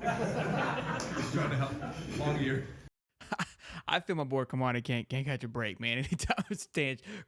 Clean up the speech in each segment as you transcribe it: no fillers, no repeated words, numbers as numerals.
Just trying to help. Long year. I feel my boy Kamani can't catch a break, man. Anytime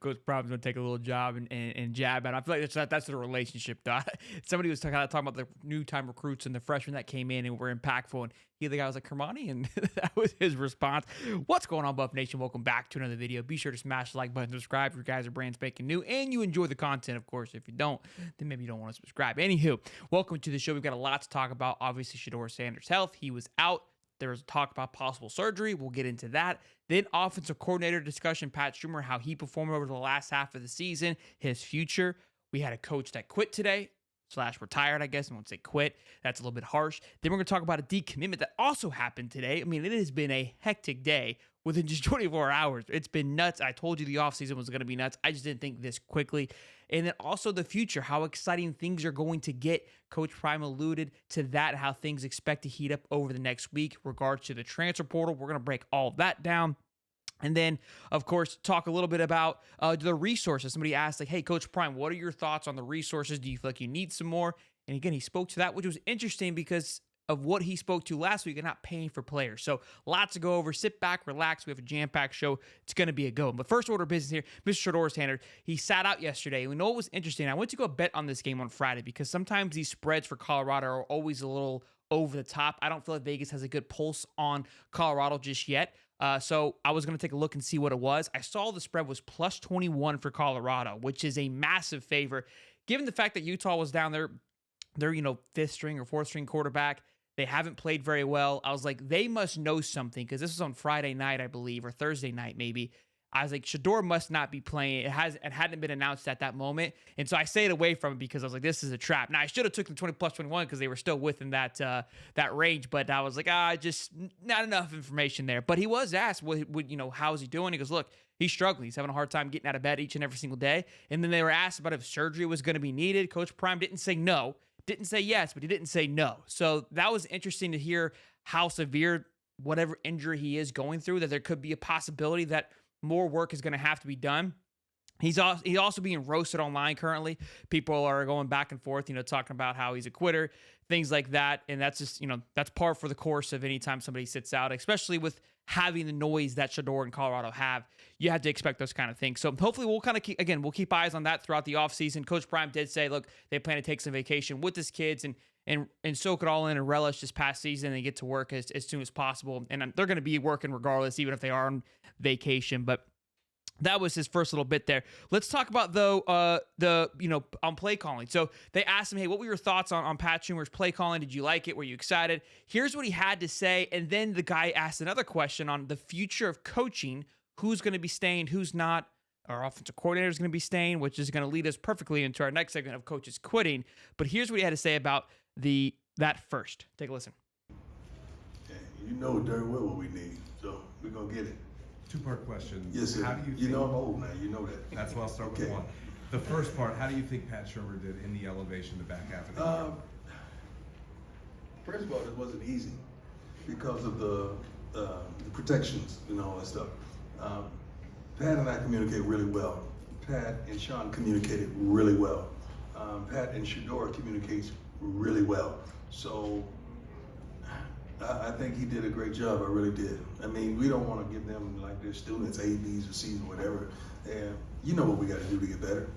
Coach Prime gonna take a little job and jab at him. I feel like that's the relationship, though. Somebody was talking about the new time recruits and the freshmen that came in and were impactful, and the guy was like, Kamani, and that was his response. What's going on, Buff Nation? Welcome back to another video. Be sure to smash the like button, subscribe if you guys are brand spanking new, and you enjoy the content, of course. If you don't, then maybe you don't want to subscribe. Anywho, welcome to the show. We've got a lot to talk about. Obviously, Shedeur Sanders' health. He was out. There was talk about possible surgery. We'll get into that. Then offensive coordinator discussion, Pat Schumer, how he performed over the last half of the season, his future. We had a coach that quit today, / retired, I guess. I won't say quit. That's a little bit harsh. Then we're going to talk about a decommitment that also happened today. I mean, it has been a hectic day within just 24 hours. It's been nuts. I told you the offseason was going to be nuts. I just didn't think this quickly. And then also the future, how exciting things are going to get. Coach Prime alluded to that, how things expect to heat up over the next week. Regards to the transfer portal, we're going to break all of that down. And then, of course, talk a little bit about the resources. Somebody asked, like, hey, Coach Prime, what are your thoughts on the resources? Do you feel like you need some more? And again, he spoke to that, which was interesting because of what he spoke to last week and not paying for players. So lots to go over. Sit back, relax. We have a jam-packed show. It's going to be a go. But first order of business here, Mr. Shedeur Sanders, he sat out yesterday. We know what was interesting. I went to go bet on this game on Friday because sometimes these spreads for Colorado are always a little over the top. I don't feel like Vegas has a good pulse on Colorado just yet. So I was going to take a look and see what it was. I saw the spread was plus 21 for Colorado, which is a massive favor. Given the fact that Utah was down there, their fifth string or fourth string quarterback, they haven't played very well. I was like, they must know something because this was on Friday night, I believe, or Thursday night maybe. I was like, Shedeur must not be playing. It hadn't been announced at that moment. And so I stayed away from it because I was like, this is a trap. Now, I should have took the 20 plus 21 because they were still within that range. But I was like, just not enough information there. But he was asked, how is he doing? He goes, look, he's struggling. He's having a hard time getting out of bed each and every single day. And then they were asked about if surgery was going to be needed. Coach Prime didn't say no. Didn't say yes, but he didn't say no. So that was interesting to hear how severe whatever injury he is going through, that there could be a possibility that more work is going to have to be done. He's also being roasted online currently. People are going back and forth, talking about how he's a quitter, things like that. And that's just, that's par for the course of any time somebody sits out, especially with having the noise that Shedeur and Colorado have. You have to expect those kind of things. So hopefully we'll kind of we'll keep eyes on that throughout the offseason. Coach Prime did say, look, they plan to take some vacation with his kids and soak it all in and relish this past season and get to work as soon as possible. And they're going to be working regardless, even if they are on vacation. But that was his first little bit there. Let's talk about, though, on play calling. So they asked him, hey, what were your thoughts on Pat Schumer's play calling? Did you like it? Were you excited? Here's what he had to say. And then the guy asked another question on the future of coaching. Who's going to be staying? Who's not? Our offensive coordinator is going to be staying, which is going to lead us perfectly into our next segment of coaches quitting. But here's what he had to say about that first. Take a listen. Okay, you know darn well what we need, so we're going to get it. Two-part question. Yes, sir. How do you You think, know I'm old now. You know that. That's why I'll start with Okay. one. The first part, how do you think Pat Shermer did in the elevation the back half of the year? First of all, it wasn't easy because of the protections and all that stuff. Pat and I communicate really well. Pat and Sean communicated really well. Pat and Shedeur communicates really well. So I think he did a great job. I really did. I mean, we don't want to give them like their students A, B's, or C's, or whatever. And you know what we got to do to get better.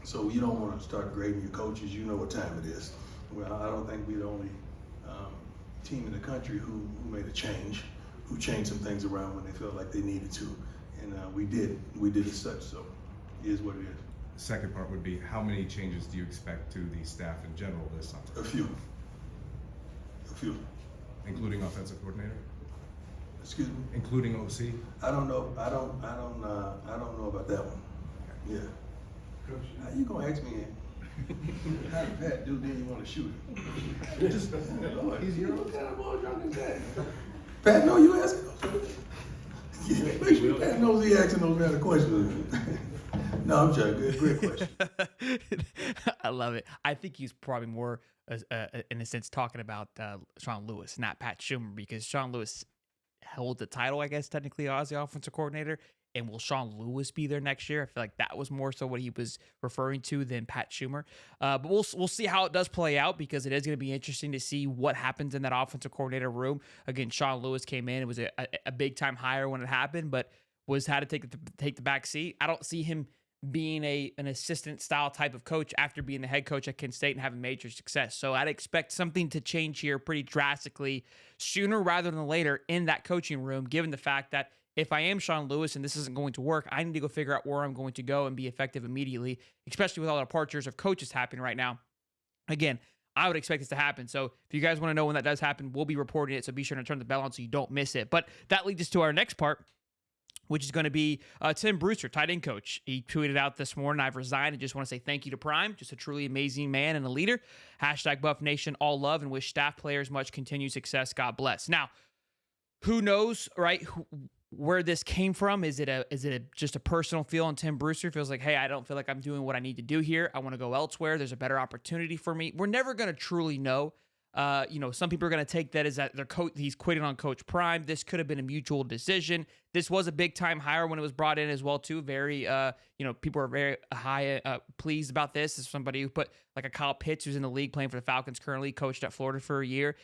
So you don't want to start grading your coaches. You know what time it is. Well, I don't think we're the only team in the country who made a change, who changed some things around when they felt like they needed to. And we did as such. So it is what it is. Second part would be, how many changes do you expect to the staff in general this summer? A few. Including offensive coordinator? Excuse me? Including OC? I don't know. I don't know about that one. Yeah. How you gonna ask me? How did Pat do? Then you want to shoot him? Just Lord, he's your own kind of ball drunk as that. Pat, know you asking those? Yeah, make sure Pat knows he asking those kind of questions. No, I'm joking. Great question. I love it. I think he's probably more, in a sense, talking about Sean Lewis, not Pat Schumer, because Sean Lewis held the title, I guess, technically, as the offensive coordinator, And will Sean Lewis be there next year? I feel like that was more so what he was referring to than Pat Schumer. But we'll see how it does play out, because it is going to be interesting to see what happens in that offensive coordinator room. Again, Sean Lewis came in. It was a big time hire when it happened, but had to take the back seat. I don't see him being an assistant style type of coach after being the head coach at Kent State and having major success. So I'd expect something to change here pretty drastically sooner rather than later in that coaching room, given the fact that if I am Sean Lewis and this isn't going to work, I need to go figure out where I'm going to go and be effective immediately, especially with all the departures of coaches happening right now. Again, I would expect this to happen. So if you guys want to know when that does happen, we'll be reporting it. So be sure to turn the bell on so you don't miss it. But that leads us to our next part, which is going to be Tim Brewster, tight end coach. He tweeted out this morning, "I've resigned and just want to say thank you to Prime. Just a truly amazing man and a leader. Hashtag Buff Nation, all love, and wish staff players much continued success. God bless." Now, who knows, right? Where this came from? Is it just a personal feel? And Tim Brewster feels like, hey, I don't feel like I'm doing what I need to do here. I want to go elsewhere. There's a better opportunity for me. We're never going to truly know. Some people are going to take that as that he's quitting on Coach Prime. This could have been a mutual decision. This was a big time hire when it was brought in as well too. Very, people are very pleased about this. As somebody who put like a Kyle Pitts, who's in the league playing for the Falcons currently, coached at Florida for a year.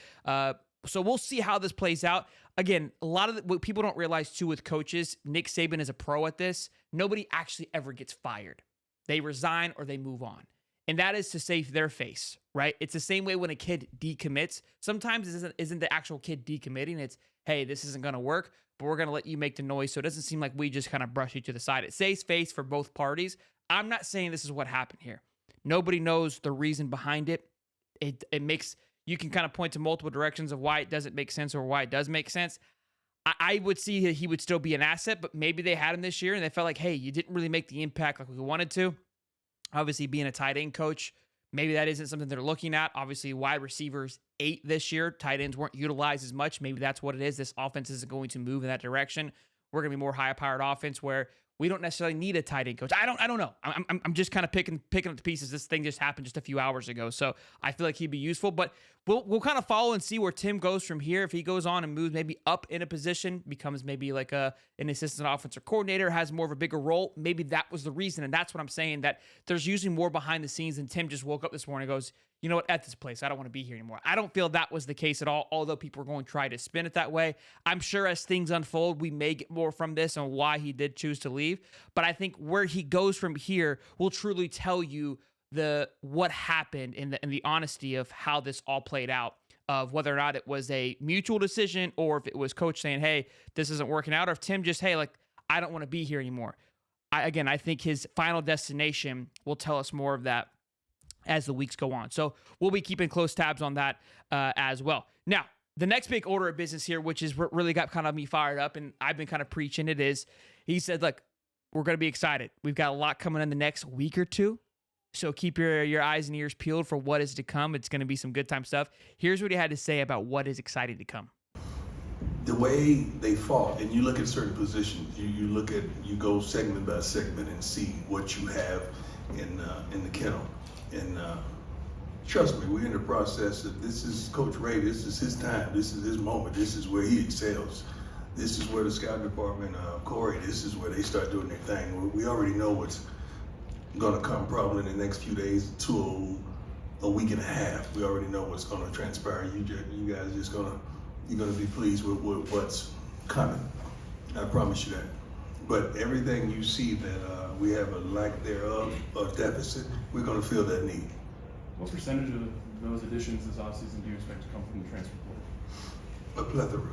So we'll see how this plays out. Again, a lot of what people don't realize too with coaches, Nick Saban is a pro at this. Nobody actually ever gets fired. They resign or they move on. And that is to save their face, right? It's the same way when a kid decommits. Sometimes it isn't the actual kid decommitting. It's, hey, this isn't going to work, but we're going to let you make the noise so it doesn't seem like we just kind of brush you to the side. It saves face for both parties. I'm not saying this is what happened here. Nobody knows the reason behind it. It makes... You can kind of point to multiple directions of why it doesn't make sense or why it does make sense. I would see that he would still be an asset, but maybe they had him this year and they felt like, hey, you didn't really make the impact like we wanted to. Obviously, being a tight end coach, maybe that isn't something they're looking at. Obviously, wide receivers 8 this year. Tight ends weren't utilized as much. Maybe that's what it is. This offense isn't going to move in that direction. We're going to be more high-powered offense where we don't necessarily need a tight end coach. I don't know. I'm just kind of picking up the pieces. This thing just happened just a few hours ago, so I feel like he'd be useful. But we'll kind of follow and see where Tim goes from here. If he goes on and moves maybe up in a position, becomes maybe like an assistant offensive coordinator, has more of a bigger role. Maybe that was the reason, and that's what I'm saying. That there's usually more behind the scenes. And Tim just woke up this morning and goes, you know what, at this place, I don't want to be here anymore. I don't feel that was the case at all, although people are going to try to spin it that way. I'm sure as things unfold, we may get more from this and why he did choose to leave. But I think where he goes from here will truly tell you what happened in the honesty of how this all played out, of whether or not it was a mutual decision or if it was coach saying, hey, this isn't working out, or if Tim just, hey, like, I don't want to be here anymore. I think his final destination will tell us more of that as the weeks go on. So we'll be keeping close tabs on that as well. Now, the next big order of business here, which is what really got kind of me fired up, and I've been kind of preaching it, is he said, look, we're going to be excited. We've got a lot coming in the next week or two. So keep your eyes and ears peeled for what is to come. It's going to be some good time stuff. Here's what he had to say about what is exciting to come. The way they fought, and you look at certain positions, you go segment by segment and see what you have in the kennel. And trust me, we're in the process of, this is Coach Ray, this is his time, this is his moment, this is where he excels. This is where the scout department, Corey, this is where they start doing their thing. We already know what's gonna come probably in the next few days to a week and a half. We already know what's gonna transpire. You guys you're gonna be pleased with what's coming. I promise you that. But everything you see that we have a lack thereof, a deficit, we're going to fill that need. What percentage of those additions this offseason do you expect to come from the transfer portal? A plethora.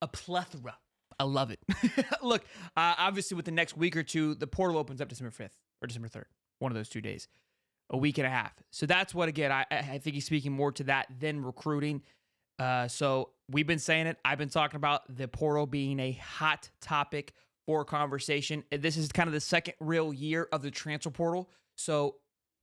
A plethora. I love it. Look, obviously with the next week or two, the portal opens up December 5th or December 3rd, one of those 2 days, a week and a half. So that's what, again, I think he's speaking more to that than recruiting. So we've been saying it. I've been talking about the portal being a hot topic for conversation. This is kind of the second real year of the transfer portal. So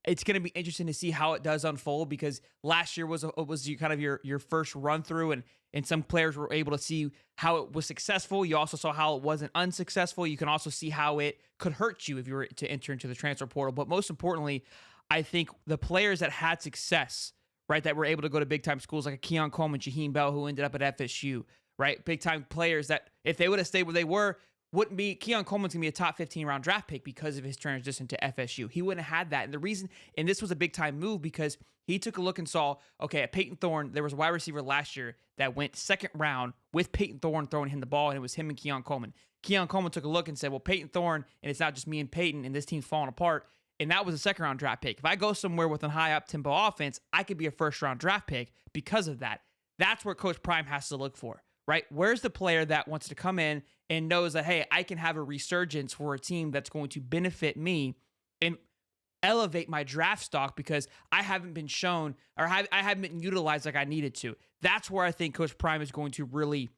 it's going to be interesting to see how it does unfold, because last year was your first run through, and some players were able to see how it was successful. You also saw how it wasn't unsuccessful. You can also see how it could hurt you if you were to enter into the transfer portal. But most importantly, I think the players that had success, right, that were able to go to big time schools like a Keon Coleman, Shaheem Bell, who ended up at FSU, right? Big time players that if they would have stayed where they were, wouldn't be Keon Coleman's gonna be a top 15 round draft pick because of his transition to FSU. He wouldn't have had that. And the reason, and this was a big time move because he took a look and saw, okay, at Peyton Thorne, there was a wide receiver last year that went second round with Peyton Thorne throwing him the ball, and it was him and Keon Coleman. Keon Coleman took a look and said, well, Peyton Thorne, and it's not just me and Peyton, and this team's falling apart. And that was a second round draft pick. If I go somewhere with a high up tempo offense, I could be a first round draft pick because of that. That's where Coach Prime has to look for, right? Where's the player that wants to come in and knows that, hey, I can have a resurgence for a team that's going to benefit me and elevate my draft stock because I haven't been shown or I haven't been utilized like I needed to. That's where I think Coach Prime is going to really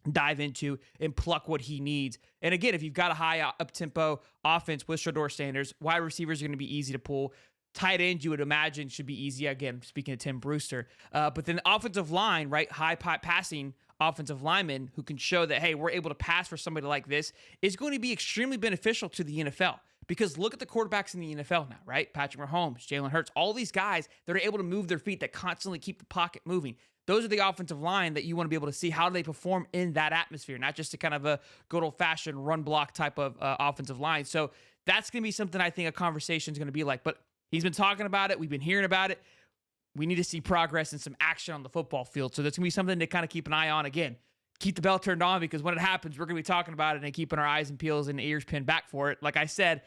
dive into and pluck what he needs. And again, if you've got a high up-tempo offense with Shedeur Sanders, wide receivers are going to be easy to pull. Tight end, you would imagine, should be easy. Again, speaking of Tim Brewster. But then the offensive line, right, high passing offensive linemen who can show that, hey, we're able to pass for somebody like this is going to be extremely beneficial to the NFL. Because look at the quarterbacks in the NFL now, right? Patrick Mahomes, Jalen Hurts, all these guys that are able to move their feet, that constantly keep the pocket moving. Those are the offensive line that you want to be able to see how do they perform in that atmosphere, not just a kind of a good old-fashioned run block type of offensive line. So that's going to be something I think a conversation is going to be like. But he's been talking about it. We've been hearing about it. We need to see progress and some action on the football field. So that's going to be something to kind of keep an eye on. Again, keep the bell turned on because when it happens, we're going to be talking about it and keeping our eyes and peels and ears pinned back for it. Like I said,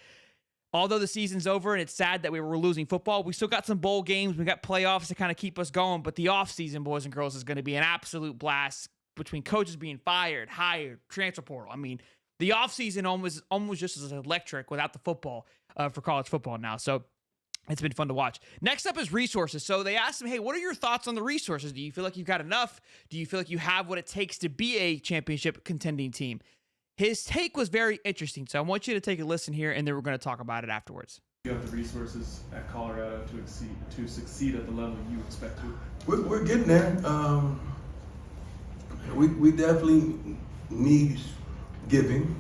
although the season's over and it's sad that we were losing football, we still got some bowl games. We got playoffs to kind of keep us going. But the offseason, boys and girls, is going to be an absolute blast between coaches being fired, hired, transfer portal. I mean, the offseason almost just as electric without the football for college football now. So it's been fun to watch. Next up is resources. So they asked him, hey, what are your thoughts on the resources? Do you feel like you've got enough? Do you feel like you have what it takes to be a championship contending team? His take was very interesting. So I want you to take a listen here, and then we're going to talk about it afterwards. You have the resources at Colorado to succeed at the level you expect to. We're getting there. We definitely need giving.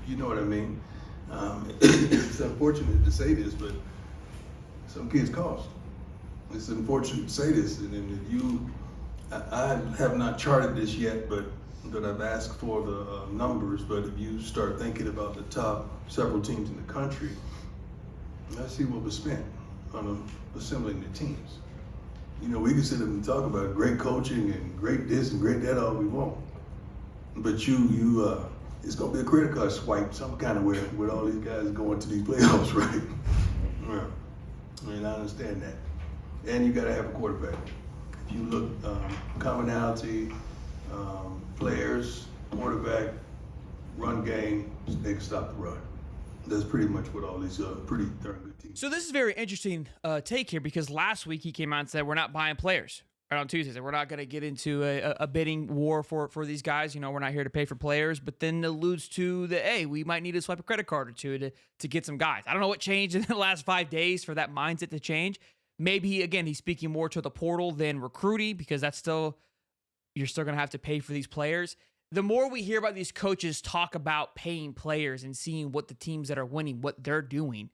You know what I mean. It's unfortunate to say this, but some kids cost. It's unfortunate to say this, and I have not charted this yet, but I've asked for the numbers. But if you start thinking about the top several teams in the country, let's see what was spent on assembling the teams. You know, we can sit up and talk about great coaching and great this and great that all we want, but it's gonna be a credit card swipe some kind of way with all these guys going to these playoffs, right? Yeah. I mean, I understand that, and you gotta have a quarterback. If you look commonality, players, quarterback, run game, they can stop the run. That's pretty much what all these pretty darn good teams. So this is very interesting take here because last week he came out and said we're not buying players. Right, on Tuesday, said we're not going to get into a bidding war for these guys. You know, we're not here to pay for players, but then alludes to that, hey, we might need to swipe a credit card or two to get some guys. I don't know what changed in the last 5 days for that mindset to change. Maybe, again, he's speaking more to the portal than recruiting because you're still going to have to pay for these players. The more we hear about these coaches talk about paying players and seeing what the teams that are winning, what they're doing,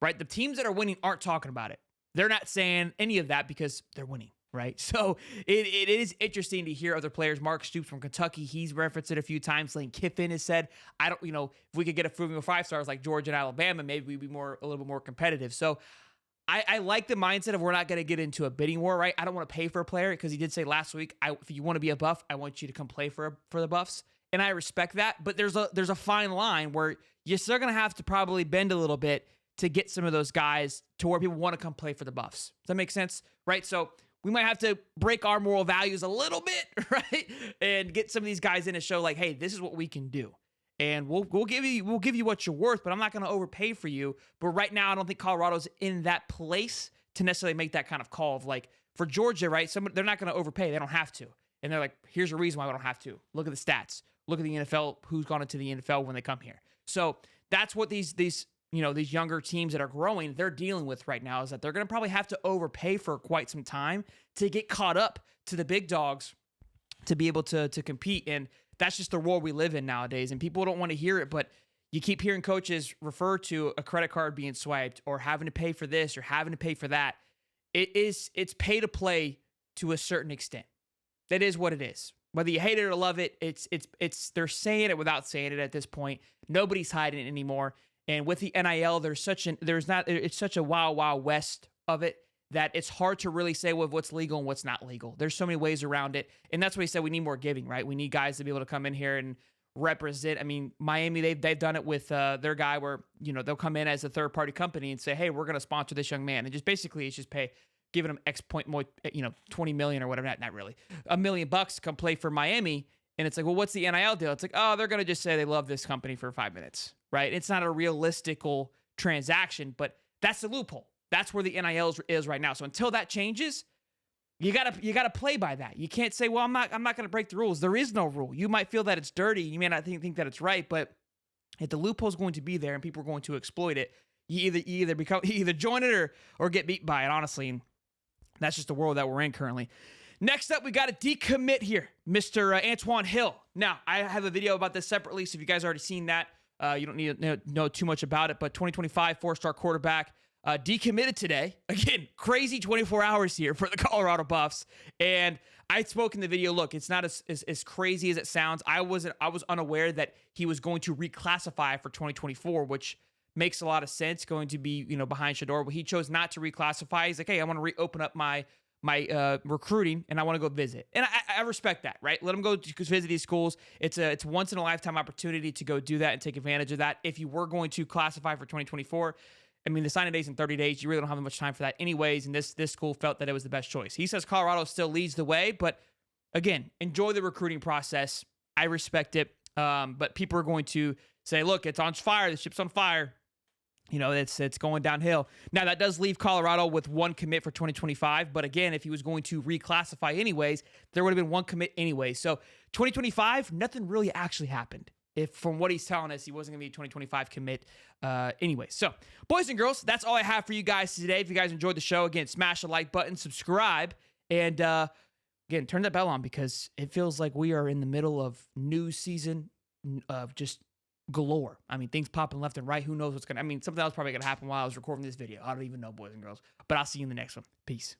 right? The teams that are winning aren't talking about it. They're not saying any of that because they're winning, right? So it is interesting to hear other players. Mark Stoops from Kentucky, he's referenced it a few times. Lane Kiffin has said, if we could get a proving 5 stars like Georgia and Alabama, maybe we'd be a little bit more competitive. So I like the mindset of we're not going to get into a bidding war, right? I don't want to pay for a player because he did say last week, if you want to be a Buff, I want you to come play for the Buffs. And I respect that. But there's a fine line where you're still going to have to probably bend a little bit to get some of those guys to where people want to come play for the Buffs. Does that make sense? Right? So we might have to break our moral values a little bit, right? And get some of these guys in to show like, hey, this is what we can do. And we'll give you what you're worth, but I'm not going to overpay for you. But right now, I don't think Colorado's in that place to necessarily make that kind of call of like for Georgia, right? They're not going to overpay. They don't have to. And they're like, here's a reason why we don't have to. Look at the stats. Look at the NFL, who's gone into the NFL when they come here. So that's what these younger teams that are growing, they're dealing with right now is that they're going to probably have to overpay for quite some time to get caught up to the big dogs to be able to compete. And that's just the world we live in nowadays. And people don't want to hear it, but you keep hearing coaches refer to a credit card being swiped or having to pay for this or having to pay for that. It's pay to play to a certain extent. That is what it is. Whether you hate it or love it, they're saying it without saying it at this point. Nobody's hiding it anymore. And with the NIL, it's such a wild west of it that it's hard to really say what's legal and what's not legal. There's so many ways around it. And that's why he said we need more giving, right? We need guys to be able to come in here and represent. I mean, Miami, they've done it with their guy where, they'll come in as a third party company and say, hey, we're going to sponsor this young man. And just basically it's just giving him X point more, 20 million or whatever, not really, $1 million to come play for Miami. And it's like, well, what's the NIL deal? It's like, oh, they're going to just say they love this company for 5 minutes, right? It's not a realistical transaction, but that's the loophole. That's where the NIL is right now. So until that changes, you gotta play by that. You can't say, well, I'm not going to break the rules. There is no rule. You might feel that it's dirty. You may not think that it's right, but if the loophole is going to be there and people are going to exploit it, you either join it or get beat by it, honestly. And that's just the world that we're in currently. Next up, we got a decommit here, Mr. Antoine Hill. Now, I have a video about this separately, so if you guys already seen that, you don't need to know too much about it, but 2025 four-star quarterback decommitted today. Again, crazy 24 hours here for the Colorado Buffs. And I spoke in the video, look, it's not as crazy as it sounds. I was unaware that he was going to reclassify for 2024, which makes a lot of sense, going to be, behind Shador. But he chose not to reclassify. He's like, hey, I want to reopen up my recruiting and I want to go visit. And I respect that, right? Let him go visit these schools. It's a once in a lifetime opportunity to go do that and take advantage of that. If you were going to classify for 2024, I mean, the signing day's in 30 days. You really don't have much time for that anyways. And this school felt that it was the best choice. He says Colorado still leads the way, but again, enjoy the recruiting process. I respect it. But people are going to say, look, it's on fire. The ship's on fire. It's going downhill. Now, that does leave Colorado with one commit for 2025. But again, if he was going to reclassify anyways, there would have been one commit anyway. So 2025, nothing really actually happened. If from what he's telling us, he wasn't going to be a 2025 commit anyway. So, boys and girls, that's all I have for you guys today. If you guys enjoyed the show, again, smash the like button, subscribe, and again, turn that bell on because it feels like we are in the middle of news season of just galore. I mean, things popping left and right. Who knows what's going to... I mean, something else probably going to happen while I was recording this video. I don't even know, boys and girls. But I'll see you in the next one. Peace.